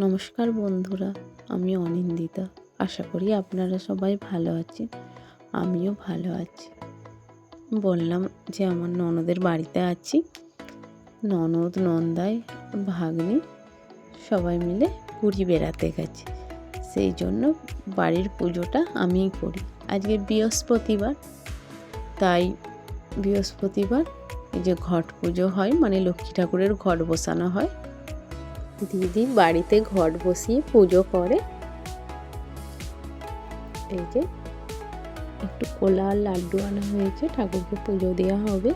নমস্কার বন্ধুরা, আমি অনিন্দিতা। আশা করি আপনারা সবাই ভালো আছেন। আমিও ভালো আছি। বললাম যে আমার ননদের বাড়িতে আছি। ননদ, নন্দাই, ভাগ্নি সবাই মিলে পুরী বেড়াতে গেছে। সেই জন্য বাড়ির পুজোটা আমিই করি। আজকে বৃহস্পতিবার, তাই বৃহস্পতিবার এই যে ঘট পুজো হয়, মানে লক্ষ্মী ঠাকুরের ঘট বসানো হয়। দিদি বাড়িতে ঘট বসিয়ে পুজো করে। এই যে একটু কলা আর লাড্ডু আনা হয়েছে, ঠাকুরকে পুজো দেওয়া হবে।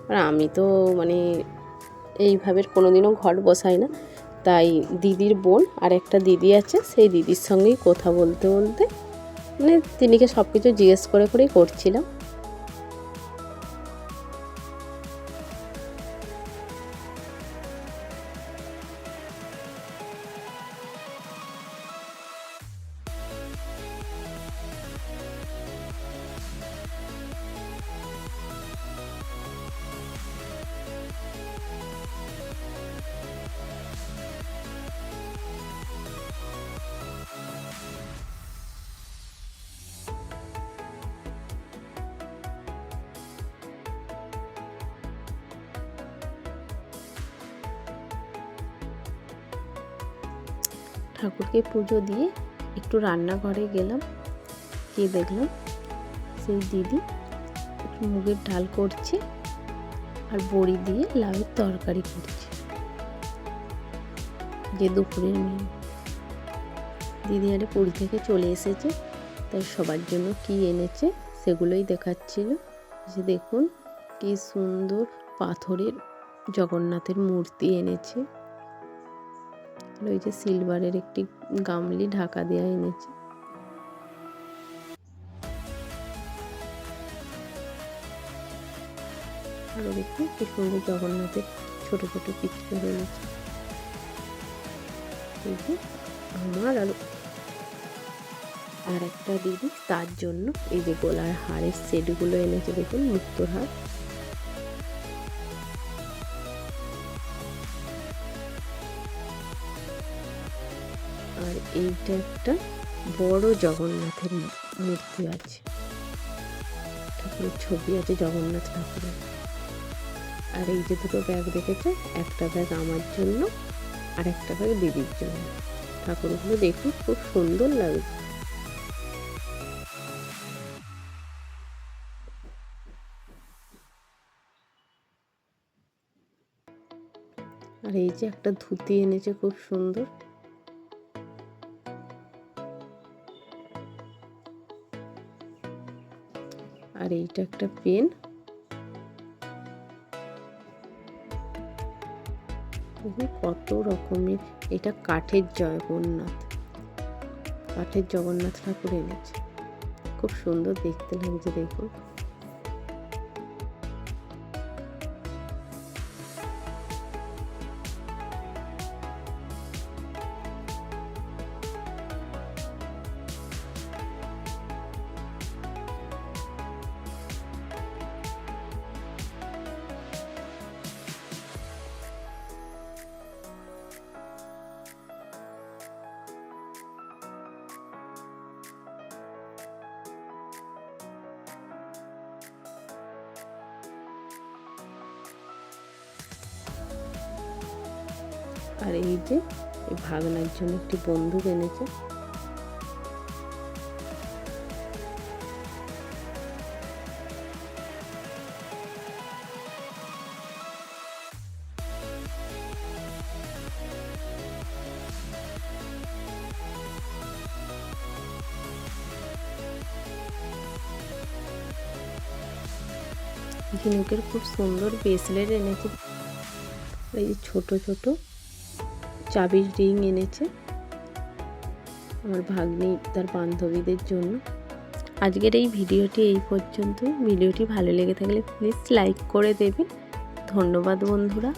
আর আমি তো এইভাবে কোনোদিনও ঘট বসাই না, তাই দিদির বোন আর একটা দিদি আছে, সেই দিদির সঙ্গেই কথা বলতে বলতে তিনিকে সব কিছু জিজ্ঞেস করেই করছিলাম। ঠাকুরকে পুজো দিয়ে একটু রান্নাঘরে গেলাম, গিয়ে দেখলাম সেই দিদি একটু মুগের ডাল করছে আর বড়ি দিয়ে লাউয়ের তরকারি করছে, যে দুপুরের মেনু। দিদি আরে পুরী থেকে চলে এসেছে, তাই সবার জন্য কি এনেছে সেগুলোই দেখাচ্ছিল। যে দেখুন কি সুন্দর পাথরের জগন্নাথের মূর্তি এনেছে। ওই যে সিলভারের একটি গামলি ঢাকা দেওয়া এনেছে। আরো দেখুন কি সুন্দর জগন্নাথের ছোট ছোট পিকচার এনেছে। এই যে আমার আর একটা দিদি, তার জন্য এই যে গলার হারের সেটগুলো এনেছে। দেখুন মুক্তোর হার। আর এইটা একটা বড় জগন্নাথের মূর্তি আছে, ঠাকুরের ছবি আছে জগন্নাথ ঠাকুরের। আর এই যে দুটো ব্যাগ রেখেছে, একটা ব্যাগ আমার জন্য আর একটা ব্যাগ দিদির জন্য। ঠাকুরগুলো দেখুন খুব সুন্দর লাগছে। আর এই যে একটা ধুতি এনেছে খুব সুন্দর। আর এইটা একটা পেন। কত রকমের, এটা কাঠের জগন্নাথ ঠাকুর এনেছে। খুব সুন্দর দেখতে লাগছে দেখুন। আর এই যে ভাগনার জন্য একটি বন্দুক এনেছে। ঝিনুকের খুব সুন্দর ব্রেসলেট এনেছে। এই যে ছোট ছোট চাবির রিং এনেছে আমার ভাগ্নি তার বান্ধবীদের জন্য। আজকের এই ভিডিওটি এই পর্যন্তই। ভিডিওটি ভালো লেগে থাকলে প্লিজ লাইক করে দেবেন। ধন্যবাদ বন্ধুরা।